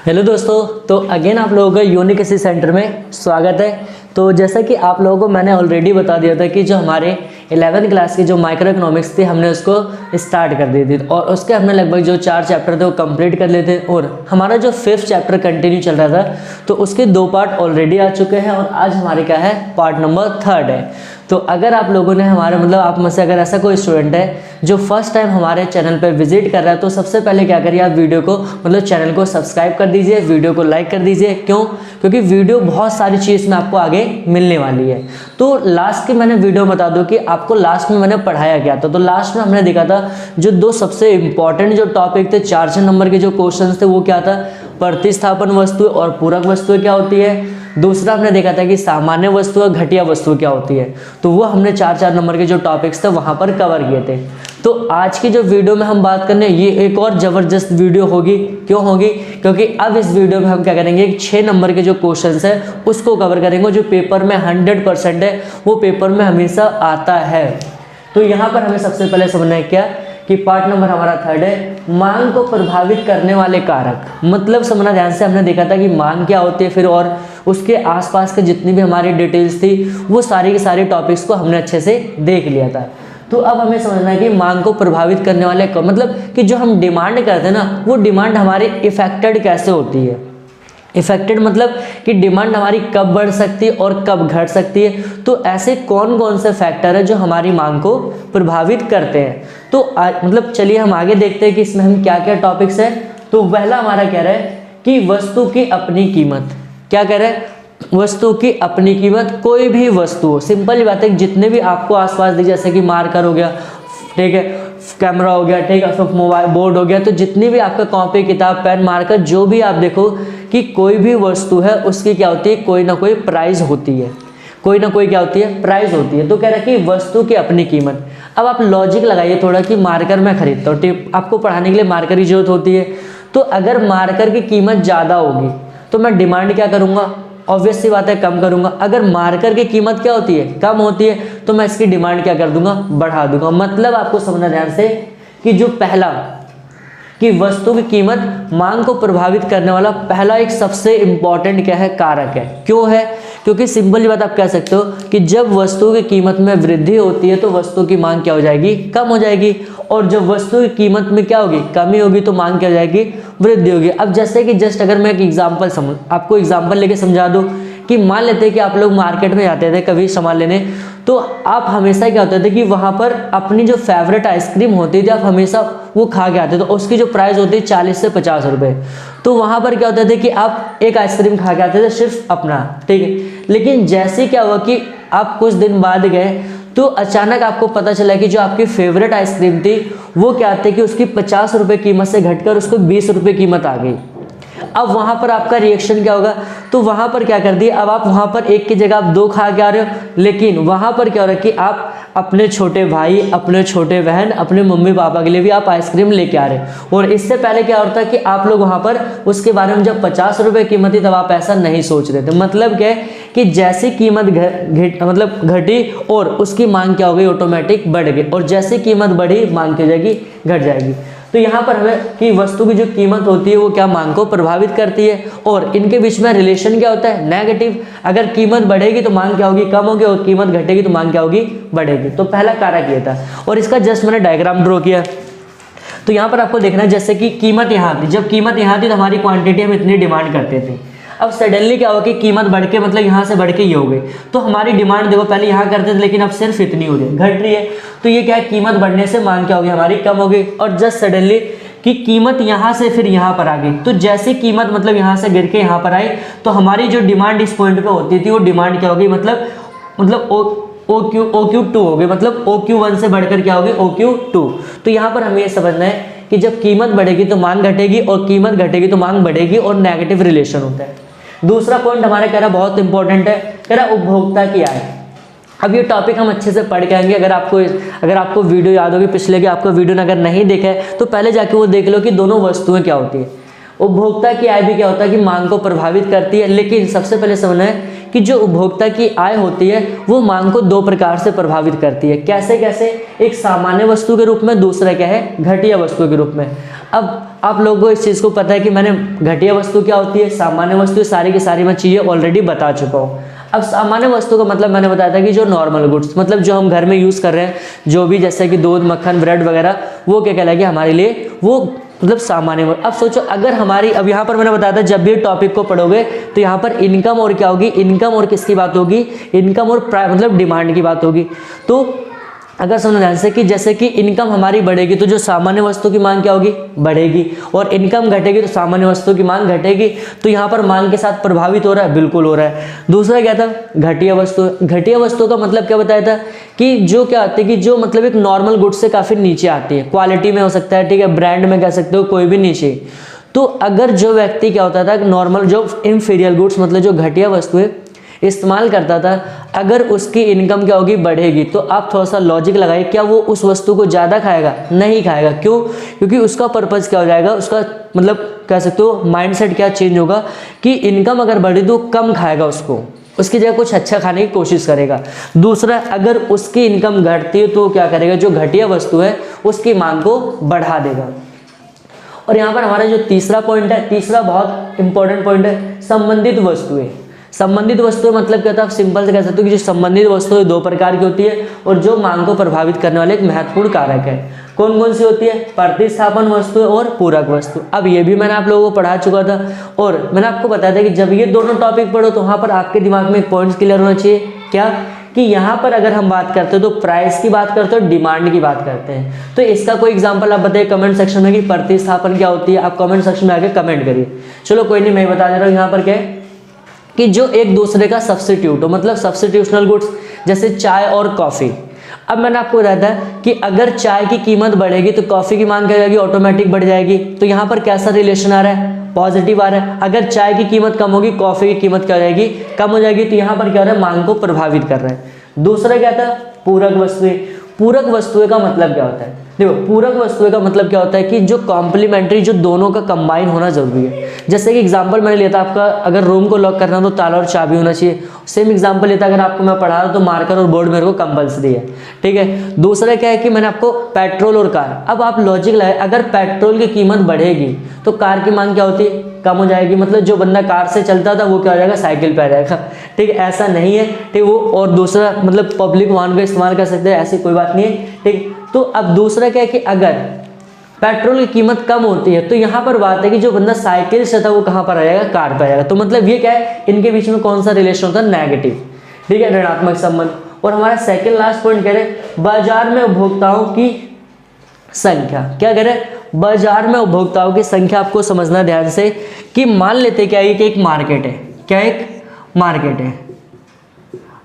Hello दोस्तों, तो again आप लोगों का यूनिक इसी सेंटर में स्वागत है। तो जैसा कि आप लोगों को मैंने ऑलरेडी बता दिया था कि जो हमारे 11th क्लास की जो माइक्रो इकोनॉमिक्स थी हमने उसको स्टार्ट कर दी थी और उसके हमने लगभग जो 4 चैप्टर थे वो कंप्लीट कर लिए थे और हमारा जो 5th चैप्टर कंटिन्यू चल रहा था तो उसके 2 पार्ट ऑलरेडी आ चुके हैं और आज हमारे क्या है पार्ट नंबर 3 है। तो अगर आप लोगों ने हमारे आप में से अगर ऐसा कोई स्टूडेंट है जो फर्स्ट टाइम हमारे चैनल पर विजिट कर रहा है तो सबसे पहले क्या करिए, आप वीडियो को चैनल को सब्सक्राइब कर दीजिए, वीडियो को लाइक कर दीजिए। क्यों? क्योंकि वीडियो बहुत सारी चीज़ में आपको आगे मिलने वाली है। तो लास्ट की मैंने वीडियो बता दूं कि आपको लास्ट में मैंने पढ़ाया क्या था। तो लास्ट में हमने देखा था जो 2 सबसे इंपॉर्टेंट जो टॉपिक थे 4 नंबर के जो क्वेश्चन थे वो क्या था, प्रतिस्थापन वस्तु और पूरक वस्तु क्या होती है। दूसरा हमने देखा था कि सामान्य वस्तु और घटिया वस्तु क्या होती है। तो वो हमने 4 नंबर के जो टॉपिक्स थे वहां पर कवर किए थे। तो आज की जो वीडियो में हम बात करने ये एक और जबरदस्त वीडियो होगी। क्यों होगी? क्योंकि अब इस वीडियो में हम क्या करेंगे, 6 नंबर के जो क्वेश्चंस है उसको कवर करेंगे जो पेपर में 100% है, वो पेपर में हमेशा आता है। तो यहाँ पर हमें सबसे पहले समझना है क्या कि पार्ट नंबर हमारा 3 है, मांग को प्रभावित करने वाले कारक। मतलब समझना ध्यान से, हमने देखा था कि मांग क्या होती है फिर और उसके आसपास के जितनी भी हमारी डिटेल्स थी वो सारी के सारे टॉपिक्स को हमने अच्छे से देख लिया था। तो अब हमें समझना है कि मांग को प्रभावित करने वाले मतलब कि जो हम डिमांड करते हैं ना वो डिमांड हमारी इफेक्टेड कैसे होती है। इफेक्टेड मतलब कि डिमांड हमारी कब बढ़ सकती है और कब घट सकती है। तो ऐसे कौन कौन से फैक्टर है जो हमारी मांग को प्रभावित करते हैं। तो चलिए हम आगे देखते हैं कि इसमें हम क्या क्या टॉपिक्स है। तो पहला हमारा कह रहा है कि वस्तु की अपनी कीमत। क्या कह रहा है? वस्तु की अपनी कीमत। कोई भी वस्तु हो, सिंपल बात है, जितने भी आपको आसपास दिखे जैसे कि मार्कर हो गया, ठीक है, कैमरा हो गया, ठीक है, मोबाइल बोर्ड हो गया, तो जितनी भी आपका कॉपी किताब पेन मार्कर जो भी आप देखो कि कोई भी वस्तु है उसकी क्या होती है, कोई ना कोई प्राइस होती है, कोई ना कोई क्या होती है, प्राइस होती है। तो कह रहा है कि वस्तु की अपनी कीमत। अब आप लॉजिक लगाइए थोड़ा कि मार्कर मैं खरीदता हूँ, ठीक, आपको पढ़ाने के लिए मार्कर की जरूरत होती है। तो अगर मार्कर की कीमत ज़्यादा होगी तो मैं डिमांड क्या करूँगा, ऑब्वियस सी बात है कम करूंगा। अगर मार्कर की कीमत क्या होती है, कम होती है, तो मैं इसकी डिमांड क्या कर दूंगा, बढ़ा दूंगा। मतलब आपको समझना ध्यान से कि जो पहला कि वस्तु की कीमत मांग को प्रभावित करने वाला पहला एक सबसे इंपॉर्टेंट क्या है, कारक है। क्यों है? क्योंकि सिंपल बात आप कह सकते हो कि जब वस्तु की कीमत में वृद्धि होती है तो वस्तु की मांग क्या हो जाएगी, कम हो जाएगी, और जब वस्तु की कीमत में क्या होगी, कमी होगी, तो मांग क्या हो जाएगी, वृद्धि होगी। अब जैसे कि जस्ट अगर मैं एक एग्जांपल आपको एग्जांपल लेके समझा दूं कि मान लेते हैं कि आप लोग मार्केट में जाते थे कभी सामान लेने, तो आप हमेशा क्या होते थे कि वहां पर अपनी जो फेवरेट आइसक्रीम होती थी आप हमेशा वो खा के आते थे। तो उसकी जो प्राइस होती है 40 से 50 रुपए। तो वहां पर क्या होता था कि आप एक आइसक्रीम खा के आते थे सिर्फ अपना, ठीक है। लेकिन जैसे क्या हुआ कि आप कुछ दिन बाद गए तो अचानक आपको पता चला कि जो आपकी फेवरेट आइसक्रीम थी वो क्या थे कि उसकी 50 रुपए कीमत से घटकर उसको 20 रुपए कीमत आ गई। अब वहां पर आपका रिएक्शन क्या होगा? तो वहां पर क्या कर दिया, अब आप वहां पर एक की जगह आप 2 खा के आ रहे हो, लेकिन वहां पर क्या हो रहा है कि आप अपने छोटे भाई, अपने छोटे बहन, अपने मम्मी पापा के लिए भी आप आइसक्रीम लेके आ रहे हो। और इससे पहले क्या होता है कि आप लोग वहां पर उसके बारे में जब 50 रुपए कीमत थी तब आप ऐसा नहीं सोच रहे थे। मतलब क्या है कि जैसी कीमत घटी और उसकी मांग क्या हो गई, ऑटोमेटिक बढ़ गई, और जैसी कीमत बढ़ी मांग क्या हो जाएगी, घट जाएगी। तो यहाँ पर हमें कि वस्तु की जो कीमत होती है वो क्या मांग को प्रभावित करती है, और इनके बीच में रिलेशन क्या होता है, नेगेटिव। अगर कीमत बढ़ेगी तो मांग क्या होगी, कम होगी, और कीमत घटेगी तो मांग क्या होगी, बढ़ेगी। तो पहला कारक ये था और इसका जस्ट मैंने डायग्राम ड्रॉ किया। तो यहाँ पर आपको देखना है जैसे कि कीमत यहाँ थी, जब कीमत यहाँ थी तो हमारी क्वांटिटी हम इतनी डिमांड करते थे। अब सडनली क्या हुआ कि कीमत बढ़ के यहाँ से बढ़ के ये हो गई, तो हमारी डिमांड देखो पहले यहाँ करते थे लेकिन अब सिर्फ इतनी हो गई, घट रही है। तो ये क्या है, कीमत बढ़ने से मांग क्या हो गई, हमारी कम हो गई। और जस्ट सडनली कि कीमत यहाँ से फिर यहाँ पर आ गई, तो जैसे कीमत यहाँ से गिर के यहाँ पर आई तो हमारी जो डिमांड इस पॉइंट पे होती थी वो डिमांड क्या होगी, मतलब OQ2 हो गई, मतलब OQ1 से बढ़कर क्या होगी, OQ2। तो यहाँ पर हमें ये समझना है कि जब कीमत बढ़ेगी तो मांग घटेगी और कीमत घटेगी तो मांग बढ़ेगी, और नेगेटिव रिलेशन होता है। दूसरा पॉइंट हमारे कह रहा बहुत इंपॉर्टेंट है, कह रहा उपभोक्ता की आय। अब ये टॉपिक हम अच्छे से पढ़ के आएंगे। अगर आपको वीडियो याद होगी पिछले की, आपको वीडियो अगर नहीं देखा है तो पहले जाके वो देख लो कि दोनों वस्तुएं क्या होती है। उपभोक्ता की आय भी क्या होता है कि मांग को प्रभावित करती है, लेकिन सबसे पहले समझना है कि जो उपभोक्ता की आय होती है वो मांग को 2 प्रकार से प्रभावित करती है। कैसे कैसे? एक सामान्य वस्तु के रूप में, दूसरा क्या है, घटिया वस्तु के रूप में। अब आप लोगों को इस चीज़ को पता है कि मैंने घटिया वस्तु क्या होती है, सामान्य वस्तु, सारी की सारी मैं चीज़ें ऑलरेडी बता चुका हूँ। अब सामान्य वस्तु का मतलब मैंने बताया था कि जो नॉर्मल गुड्स, मतलब जो हम घर में यूज़ कर रहे हैं, जो भी जैसे कि दूध, मक्खन, ब्रेड वगैरह, वो क्या कहलाएगी हमारे लिए, वो मतलब सामान्य। अब सोचो अगर हमारी, अब यहाँ पर मैंने बताया था जब भी टॉपिक को पढ़ोगे तो यहाँ पर इनकम और क्या होगी, इनकम और किसकी बात होगी, इनकम और मतलब डिमांड की बात होगी। तो अगर समझना ध्यान से कि जैसे कि इनकम हमारी बढ़ेगी तो जो सामान्य वस्तु की मांग क्या होगी, बढ़ेगी, और इनकम घटेगी तो सामान्य वस्तु की मांग घटेगी। तो यहाँ पर मांग के साथ प्रभावित हो रहा है, बिल्कुल हो रहा है। दूसरा क्या था, घटिया वस्तु। घटिया वस्तु का मतलब क्या बताया था कि जो क्या आती है कि जो मतलब एक नॉर्मल गुड्स से काफ़ी नीचे आती है, क्वालिटी में हो सकता है, ठीक है, ब्रांड में कह सकते हो, कोई भी नीचे। तो अगर जो व्यक्ति क्या होता था नॉर्मल जो इनफीरियर गुड्स मतलब जो घटिया वस्तुएं इस्तेमाल करता था, अगर उसकी इनकम क्या होगी, बढ़ेगी, तो आप थोड़ा सा लॉजिक लगाइए, क्या वो उस वस्तु को ज़्यादा खाएगा, नहीं खाएगा। क्यों? क्योंकि उसका पर्पज़ क्या हो जाएगा, उसका मतलब कह सकते हो माइंडसेट क्या चेंज होगा कि इनकम अगर बढ़ी तो कम खाएगा, उसकी जगह कुछ अच्छा खाने की कोशिश करेगा। दूसरा, अगर उसकी इनकम घटती है तो क्या करेगा, जो घटिया वस्तु है उसकी मांग को बढ़ा देगा। और यहाँ पर हमारा जो तीसरा पॉइंट है, तीसरा बहुत इंपॉर्टेंट पॉइंट है, संबंधित वस्तुएं। संबंधित वस्तुएं मतलब क्या था, आप सिंपल से कह सकते हो कि जो संबंधित वस्तुएं दो प्रकार की होती है और जो मांग को प्रभावित करने वाले एक महत्वपूर्ण कारक है। कौन कौन सी होती है, प्रतिस्थापन वस्तु और पूरक वस्तु। अब ये भी मैंने आप लोगों को पढ़ा चुका था और मैंने आपको बताया था कि जब ये दोनों टॉपिक पढ़ो तो वहाँ पर आपके दिमाग में एक पॉइंट क्लियर होना चाहिए, क्या कि यहाँ पर अगर हम बात करते हैं तो प्राइस की बात करते हैं, डिमांड की बात करते हैं। तो इसका कोई एग्जांपल आप बताइए कमेंट सेक्शन में कि प्रतिस्थापन क्या होती है, आप कमेंट सेक्शन में आके कमेंट करिए। चलो कोई नहीं, मैं बता दे रहा हूँ यहाँ पर क्या है कि जो एक दूसरे का सब्स्टिट्यूट हो, मतलब सब्स्टिट्यूशनल गुड्स, जैसे चाय और कॉफ़ी। अब मैंने आपको बताया था कि अगर चाय की कीमत बढ़ेगी तो कॉफ़ी की मांग क्या हो जाएगी, ऑटोमेटिक बढ़ जाएगी। तो यहाँ पर कैसा रिलेशन आ रहा है, पॉजिटिव आ रहा है। अगर चाय की कीमत कम होगी, कॉफ़ी की कीमत क्या हो जाएगी, कम हो जाएगी। तो यहाँ पर क्या हो रहा है, मांग को प्रभावित कर रहा है। दूसरा क्या था, पूरक वस्तुएं। पूरक वस्तुएं का मतलब क्या होता है, देखो पूरक वस्तुएं का मतलब क्या होता है कि जो कॉम्प्लीमेंट्री, जो दोनों का कंबाइन होना जरूरी है। जैसे कि एग्जांपल मैंने लिया था आपका, अगर रूम को लॉक करना तो ताला और चाबी होना चाहिए। सेम एग्जांपल लेता अगर आपको मैं पढ़ा रहा हूँ तो मार्कर और बोर्ड मेरे को कंपलसरी है, ठीक है। दूसरा क्या है कि मैंने आपको पेट्रोल और कार, अब आप लॉजिक लगाए, अगर पेट्रोल की कीमत बढ़ेगी तो कार की मांग क्या होती है, कम हो जाएगी। मतलब जो बंदा कार से चलता था वो क्या हो जाएगा, साइकिल पे आ जाएगा, ठीक है। ऐसा नहीं है, ठीक। वो और दूसरा मतलब पब्लिक वाहन का इस्तेमाल कर सकते हैं, ऐसी कोई बात नहीं है, ठीक। तो अब दूसरा क्या है कि अगर पेट्रोल की कीमत कम होती है तो यहाँ पर बात है कि जो बंदा साइकिल से था वो कहाँ पर आ जाएगा, कार पर आ जाएगा। तो मतलब ये क्या है, इनके बीच में कौन सा रिलेशन होता है, नेगेटिव, ठीक है, ऋणात्मक संबंध। और हमारा सेकंड लास्ट पॉइंट कह रहे हैं बाजार में उपभोक्ताओं की संख्या। क्या कह रहे हैं, बाजार में उपभोक्ताओं की संख्या। आपको समझना ध्यान से कि मान लेते क्या है कि एक मार्केट है, क्या एक मार्केट है,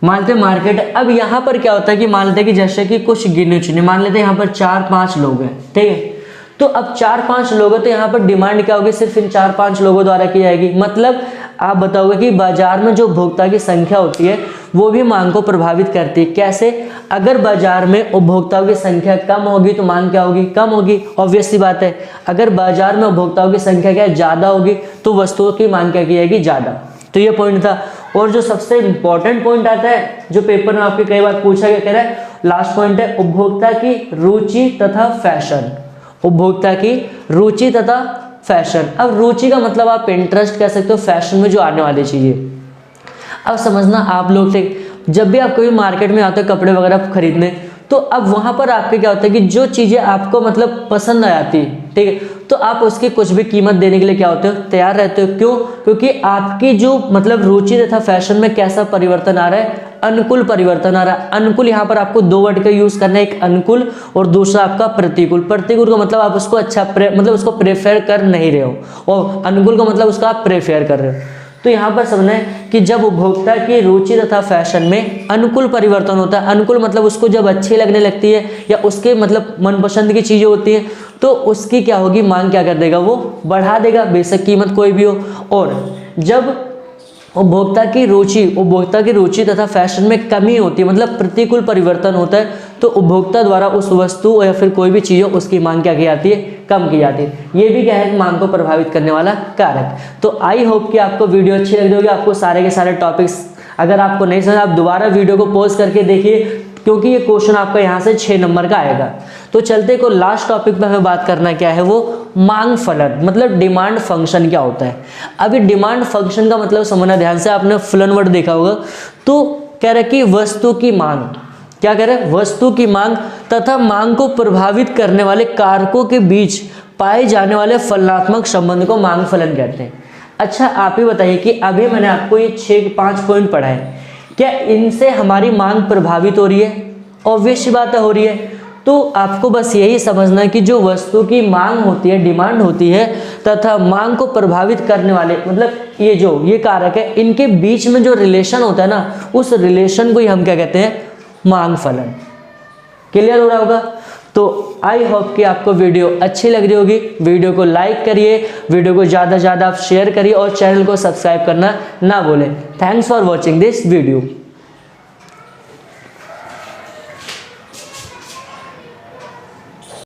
मानते मार्केट है। अब यहाँ पर क्या होता है कि मान लेते कि जैसे कि कुछ गिने चुने, मान लेते यहाँ पर 4-5 लोग हैं, ठीक है। तो अब 4-5 लोग हैं तो यहाँ पर डिमांड क्या होगी, सिर्फ इन 4-5 लोगों द्वारा की जाएगी। मतलब आप बताओगे कि बाजार में जो उपभोक्ता की संख्या होती है वो भी मांग को प्रभावित करती है। कैसे, अगर बाजार में उपभोक्ताओं की संख्या कम होगी तो मांग क्या होगी, कम होगी, ऑब्वियस सी बात है। अगर बाजार में उपभोक्ताओं की संख्या क्या ज्यादा होगी तो वस्तुओं की मांग क्या की जाएगी, ज्यादा। तो ये पॉइंट था। और जो सबसे इंपॉर्टेंट पॉइंट आता है जो पेपर में आपके कई बार पूछा गया, कह रहा है लास्ट पॉइंट है उपभोक्ता की रुचि तथा फैशन। उपभोक्ता की रुचि तथा फैशन। अब रुचि का मतलब आप इंटरेस्ट कह सकते हो, फैशन में जो आने वाली चीजें। अब समझना आप लोग से, जब भी आप कोई मार्केट में आते हो कपड़े वगैरह खरीदने, तो अब वहां पर आपके क्या होता है कि जो चीजें आपको मतलब पसंद आ जाती है, ठीक है, तो आप उसकी कुछ भी कीमत देने के लिए क्या होते हो, तैयार रहते हो। क्यों? क्योंकि आपकी जो मतलब रुचि तथा फैशन में कैसा परिवर्तन आ रहा है, अनुकूल परिवर्तन आ रहा है। अनुकूल यहाँ पर आपको दो वर्ड का यूज करना है, एक अनुकूल और दूसरा आपका प्रतिकूल। प्रतिकूल का मतलब आप उसको अच्छा मतलब उसको प्रेफर कर नहीं रहे हो, और अनुकूल का मतलब उसका आप प्रेफर कर रहे हो। तो यहाँ पर समझना है कि जब उपभोक्ता की रुचि तथा फैशन में अनुकूल परिवर्तन होता है, अनुकूल मतलब उसको जब अच्छी लगने लगती है या उसके मतलब मनपसंद की चीजें होती हैं, तो उसकी क्या होगी, मांग क्या कर देगा, वो बढ़ा देगा, बेशक कीमत कोई भी हो। और जब उपभोक्ता की रुचि तथा फैशन में कमी होती है, मतलब प्रतिकूल परिवर्तन होता है, तो उपभोक्ता द्वारा उस वस्तु या फिर कोई भी चीज हो उसकी मांग क्या की जाती है, कम की जाती है। ये भी क्या है, मांग को प्रभावित करने वाला कारक। तो आई होप कि आपको वीडियो अच्छी लगी होगी। आपको सारे के सारे टॉपिक्स अगर आपको नहीं समझ, आप दोबारा वीडियो को पॉज करके देखिए, क्योंकि ये क्वेश्चन आपका यहाँ से 6 नंबर का आएगा। तो तो चलते को लास्ट टॉपिक पे हमें बात करना क्या है, वो मांग फलन, मतलब डिमांड फंक्शन क्या होता है। अभी डिमांड फंक्शन का मतलब समझना ध्यान से, आपने फलन वर्ड देखा होगा। तो कह रहा है कि वस्तु की मांग, क्या कह रहे हैं, वस्तु की मांग तथा मांग को प्रभावित करने वाले कारकों के बीच पाए जाने वाले फलनात्मक संबंध को मांग फलन कहते हैं। अच्छा आप ही बताइए कि अभी मैंने आपको ये 5 पॉइंट पढ़ाए, क्या इनसे हमारी मांग प्रभावित हो रही है? ऑब्वियस सी बात है, हो रही है। तो आपको बस यही समझना है कि जो वस्तु की मांग होती है, डिमांड होती है, तथा मांग को प्रभावित करने वाले मतलब ये कारक है, इनके बीच में जो रिलेशन होता है ना, उस रिलेशन को ही हम क्या कहते हैं, मांग फलन। क्लियर हो रहा होगा? तो आई होप कि आपको वीडियो अच्छी लग रही होगी। वीडियो को लाइक करिए, वीडियो को ज़्यादा से ज़्यादा आप शेयर करिए और चैनल को सब्सक्राइब करना ना भूलें। Thanks for watching this video.